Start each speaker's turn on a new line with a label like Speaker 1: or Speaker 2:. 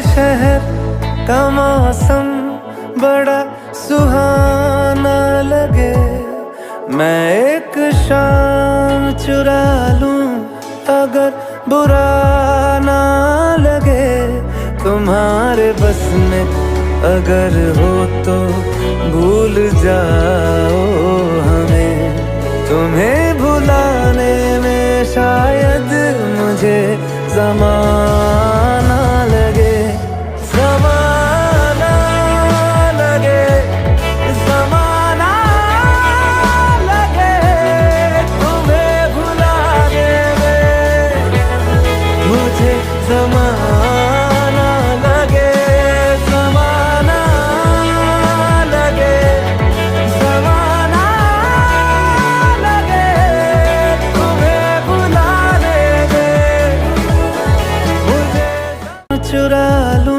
Speaker 1: शहर का मौसम बड़ा सुहाना लगे, मैं एक शाम चुरा लूं अगर बुरा ना लगे। तुम्हारे बस में अगर हो तो भूल जाओ हमें, तुम्हें भुलाने में शायद मुझे ज़माना लगे। ज़माना लगे, ज़माना लगे, तुम्हें भुलाने में मुझे ज़माना लगे। ज़माना लगे, ज़माना लगे, तुम्हें भुलाने में मुझे चुरा लूं